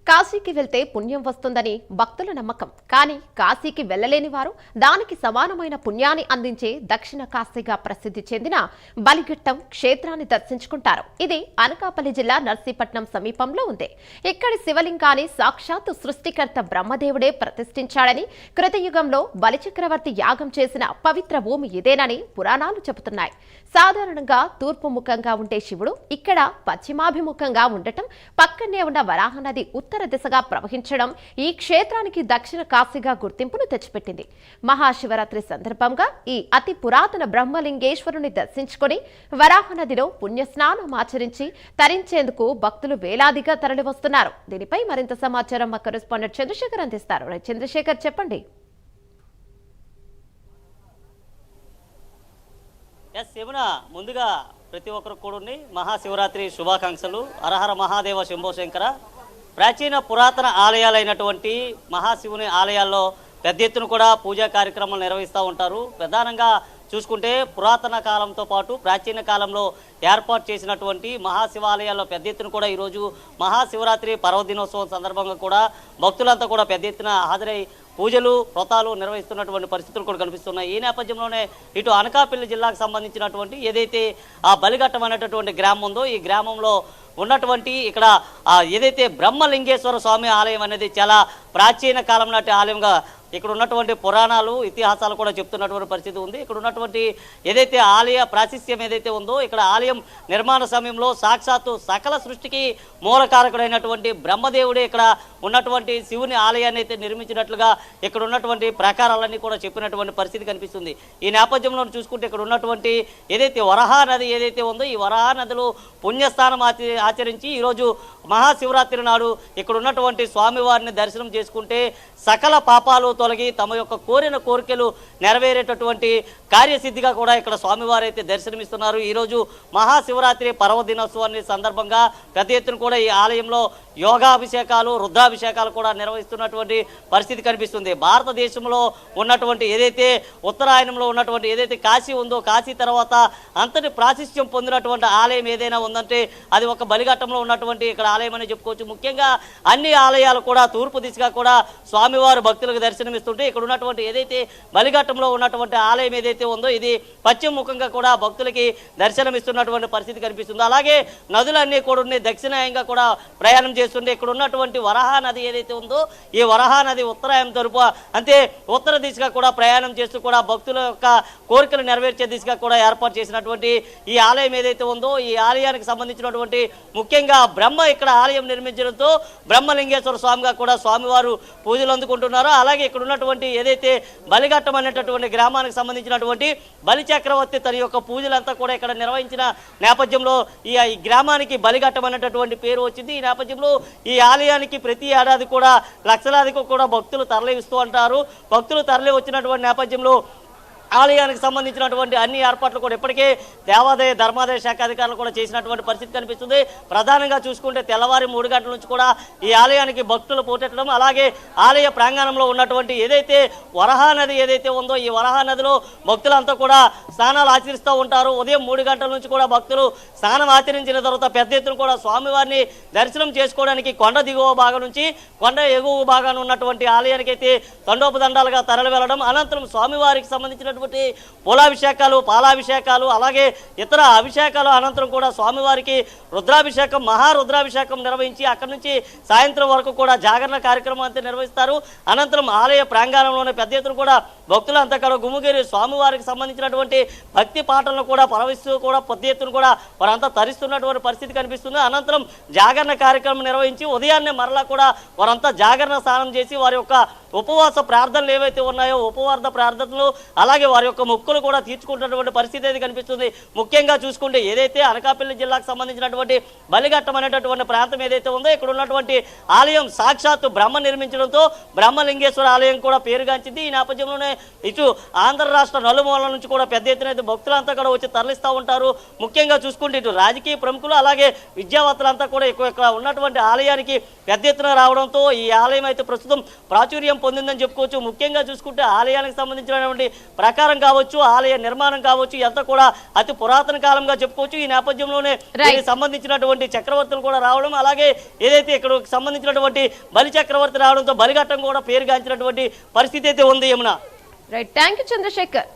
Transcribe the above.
కాశీకి వెళ్తే పుణ్యం వస్తుందని భక్తుల నమ్మకం. కానీ కాశీకి వెళ్లలేని వారు దానికి సమానమైన పుణ్యాన్ని అందించే దక్షిణ కాశీగా ప్రసిద్ధి చెందిన బలిఘట్టం క్షేత్రాన్ని దర్శించుకుంటారు. ఇది అనకాపల్లి జిల్లా నర్సీపట్నం సమీపంలో ఉంది. ఇక్కడి శివలింగాన్ని సాక్షాత్తు సృష్టికర్త బ్రహ్మదేవుడే ప్రతిష్ఠించాడని, కృతయుగంలో బలిచక్రవర్తి యాగం చేసిన పవిత్ర భూమి ఇదేనని పురాణాలు చెబుతున్నాయి. సాధారణంగా తూర్పు ముఖంగా ఉండే శివుడు ఇక్కడ పశ్చిమాభిముఖంగా ఉండటం, పక్కనే ఉన్న వరాహనది ఉత్తర దిశగా ప్రవహించడం ఈ క్షేత్రానికి దక్షిణ కాశీగా గుర్తింపును తెచ్చిపెట్టింది. మహాశివరాత్రి సందర్భంగా ఈ అతి పురాతన బ్రహ్మలింగేశ్వరుని దర్శించుకుని వరాహనదిలో పుణ్యస్నానం ఆచరించి తరించేందుకు భక్తులు వేలాదిగా తరలివస్తున్నారు. దీనిపై మరింత సమాచారం మా కరెస్పాండెంట్ చంద్రశేఖర్ అందిస్తారు. చంద్రశేఖర్, చెప్పండి. ముందుగా ప్రతి ఒక్కరు కూడా మహాశివరాత్రి శుభాకాంక్షలు. హరహర మహాదేవ శంభో శంకర. ప్రాచీన పురాతన ఆలయాలైనటువంటి మహాశివుని ఆలయాల్లో పెద్ద ఎత్తున కూడా పూజా కార్యక్రమాలు నిర్వహిస్తూ ఉంటారు. ప్రధానంగా చూసుకుంటే పురాతన కాలంతో పాటు ప్రాచీన కాలంలో ఏర్పాటు చేసినటువంటి మహాశివాలయాల్లో పెద్ద ఎత్తున కూడా ఈరోజు మహాశివరాత్రి పర్వదినోత్సవం సందర్భంగా కూడా భక్తులంతా కూడా పెద్ద ఎత్తున హాజరై పూజలు వ్రతాలు నిర్వహిస్తున్నటువంటి పరిస్థితులు కూడా కనిపిస్తున్నాయి. ఈ నేపథ్యంలోనే ఇటు అనకాపల్లి జిల్లాకు సంబంధించినటువంటి ఏదైతే ఆ బలిఘట్టం అనేటటువంటి గ్రామం ఉందో ఈ గ్రామంలో ఉన్నటువంటి ఇక్కడ ఏదైతే బ్రహ్మలింగేశ్వర స్వామి ఆలయం అనేది చాలా ప్రాచీన కాలం నాటి ఆలయంగా ఇక్కడ ఉన్నటువంటి పురాణాలు ఇతిహాసాలు కూడా చెప్తున్నటువంటి పరిస్థితి ఉంది. ఇక్కడ ఉన్నటువంటి ఏదైతే ఆలయ ప్రాశస్త్యం ఏదైతే ఉందో ఇక్కడ ఆలయం నిర్మాణ సమయంలో సాక్షాత్తు సకల సృష్టికి మూలకారకుడైనటువంటి బ్రహ్మదేవుడే ఇక్కడ ఉన్నటువంటి శివుని ఆలయాన్ని అయితే నిర్మించినట్లుగా ఇక్కడ ఉన్నటువంటి ప్రకారాలన్నీ కూడా చెప్పినటువంటి పరిస్థితి కనిపిస్తుంది. ఈ నేపథ్యంలో చూసుకుంటే ఇక్కడ ఉన్నటువంటి ఏదైతే వరాహ నది ఏదైతే ఉందో ఈ వరాహ నదిలో పుణ్యస్థానం ఆచరించి ఈరోజు మహాశివరాత్రి నాడు ఇక్కడ ఉన్నటువంటి స్వామివారిని దర్శనం చేసుకుంటే సకల పాపాలు తొలగి తమ యొక్క కోరిన కోరికలు నెరవేరేటటువంటి కార్యసిద్ధిగా కూడా ఇక్కడ స్వామివారు అయితే దర్శనమిస్తున్నారు. ఈరోజు మహాశివరాత్రి పర్వదినోత్సవాన్ని సందర్భంగా పెద్ద ఎత్తున కూడా ఈ ఆలయంలో యోగాభిషేకాలు రుద్రాభిషేకాలు కూడా నిర్వహిస్తున్నటువంటి పరిస్థితి కనిపిస్తుంది. భారతదేశంలో ఉన్నటువంటి ఏదైతే ఉత్తరాయణంలో ఉన్నటువంటి ఏదైతే కాశీ ఉందో కాశీ తర్వాత అంతటి ప్రాశస్త్యం పొందినటువంటి ఆలయం ఏదైనా ఉందంటే అది ఒక బలిఘట్టంలో ఉన్నటువంటి ఇక్కడ ఆలయం అని చెప్పుకోవచ్చు. ముఖ్యంగా అన్ని ఆలయాలు కూడా తూర్పు దిశగా కూడా స్వామివారు భక్తులకు దర్శనమిస్తుంటే ఇక్కడ ఉన్నటువంటి ఏదైతే బలిఘట్టంలో ఉన్నటువంటి ఆలయం ఏదైతే ఉందో ఇది పశ్చిమ ముఖంగా కూడా భక్తులకి దర్శనమిస్తున్నటువంటి పరిస్థితి కనిపిస్తుంది. అలాగే నదులన్నీ కూడా దక్షిణాయంగా కూడా ప్రయాణం చేస్తుంటే ఇక్కడ ఉన్నటువంటి వరాహ నది ఏదైతే ఉందో ఈ వరాహ నది ఉత్తరాయం తరపు అంటే ఉత్తర దిశగా కూడా ప్రయాణం చేస్తూ కూడా భక్తుల యొక్క కోరికలు నెరవేర్చే దిశగా కూడా ఏర్పాటు చేసినటువంటి ఈ ఆలయం ఏదైతే ఉందో ఈ ఆలయానికి సంబంధించినటువంటి ముఖ్యంగా బ్రహ్మ ఇక్కడ ఆలయం నిర్మించడంతో బ్రహ్మలింగేశ్వర స్వామిగా కూడా స్వామివారు పూజలు అందుకుంటున్నారు. అలాగే ఇక్కడ ఉన్నటువంటి ఏదైతే బలిఘట్టం అనేటటువంటి గ్రామానికి సంబంధించినటువంటి బలి చక్రవర్తి తన యొక్క పూజలంతా కూడా ఇక్కడ నిర్వహించిన నేపథ్యంలో ఈ గ్రామానికి బలిఘట్టం అనేటటువంటి పేరు వచ్చింది. ఈ నేపథ్యంలో ఈ ఆలయానికి ప్రతి ఏడాది కూడా లక్షలాదికి కూడా భక్తులు తరలి వస్తూ ఉంటారు. భక్తులు తరలి వచ్చినటువంటి నేపథ్యంలో ఆలయానికి సంబంధించినటువంటి అన్ని ఏర్పాట్లు కూడా ఇప్పటికే దేవాదాయ ధర్మాదాయ శాఖ అధికారులు కూడా చేసినటువంటి పరిస్థితి కనిపిస్తుంది. ప్రధానంగా చూసుకుంటే తెల్లవారి 3 గంటల నుంచి కూడా ఈ ఆలయానికి భక్తులు పోటెట్టడం, అలాగే ఆలయ ప్రాంగణంలో ఉన్నటువంటి ఏదైతే వరాహ నది ఏదైతే ఉందో ఈ వరాహ నదిలో భక్తులంతా కూడా స్నానాలు ఆచరిస్తూ ఉంటారు. ఉదయం 3 గంటల నుంచి కూడా భక్తులు స్నానం ఆచరించిన తర్వాత పెద్ద ఎత్తున కూడా స్వామివారిని దర్శనం చేసుకోవడానికి కొండ దిగువ భాగం నుంచి కొండ ఎగువ భాగాన్ని ఉన్నటువంటి ఆలయానికి అయితే తండోపదండాలుగా తరలి వెళ్ళడం, అనంతరం స్వామివారికి సంబంధించిన పూలాభిషేకాలు పాలాభిషేకాలు అలాగే ఇతర అభిషేకాలు అనంతరం కూడా స్వామివారికి రుద్రాభిషేకం మహారుద్రాభిషేకం నిర్వహించి అక్కడి నుంచి సాయంత్రం వరకు కూడా జాగరణ కార్యక్రమం అంతా నిర్వహిస్తారు. అనంతరం ఆలయ ప్రాంగణంలోనే పెద్ద ఎత్తున కూడా భక్తులు అంతా కూడా గుమ్ముగిరి స్వామివారికి సంబంధించినటువంటి భక్తి పాటలను కూడా పరవిస్తూ కూడా పెద్ద ఎత్తున కూడా వారంతా తరిస్తున్నటువంటి పరిస్థితి కనిపిస్తుంది. అనంతరం జాగరణ కార్యక్రమం నిర్వహించి ఉదయాన్నే మరలా కూడా వారంతా జాగరణ స్నానం చేసి వారి యొక్క ఉపవాస ప్రార్థనలు ఏవైతే ఉన్నాయో ఉపవాస ప్రార్థనలు అలాగే వారి యొక్క మొక్కులు కూడా తీర్చుకుంటున్నటువంటి పరిస్థితి అయితే కనిపిస్తుంది. ముఖ్యంగా చూసుకుంటే ఏదైతే అనకాపల్లి జిల్లాకు సంబంధించినటువంటి బలిఘట్టం అనేటటువంటి ప్రాంతం ఏదైతే ఉందో ఇక్కడ ఉన్నటువంటి ఆలయం సాక్షాత్తు బ్రహ్మ నిర్మించడంతో బ్రహ్మలింగేశ్వర ఆలయం కూడా పేరుగాంచింది. ఈ నేపథ్యంలోనే ఇటు ఆంధ్ర రాష్ట్ర నలుమూలల నుంచి కూడా పెద్ద ఎత్తున అయితే భక్తులంతా కూడా వచ్చి తరలిస్తూ ఉంటారు. ముఖ్యంగా చూసుకుంటే ఇటు రాజకీయ ప్రముఖులు అలాగే విద్యావేత్తలంతా కూడా ఇక్కడ ఉన్నటువంటి ఆలయానికి పెద్ద ఎత్తున రావడంతో ఈ ఆలయం అయితే ప్రస్తుతం ప్రాచుర్యం పొందిందని చెప్పుకోవచ్చు. ముఖ్యంగా చూసుకుంటే ఆలయానికి సంబంధించినటువంటి ప్రకారం కావచ్చు, ఆలయ నిర్మాణం కావచ్చు, ఎంత కూడా అతి పురాతన కాలంగా చెప్పుకోవచ్చు. ఈ నేపథ్యంలోనే దీనికి సంబంధించినటువంటి చక్రవర్తులు కూడా రావడం, అలాగే ఏదైతే ఇక్కడ సంబంధించినటువంటి బలి చక్రవర్తి రావడంతో బలిఘట్టం కూడా పేరుగాంచినటువంటి పరిస్థితి అయితే ఉంది. Yamuna, right, thank you Chandrasekhar.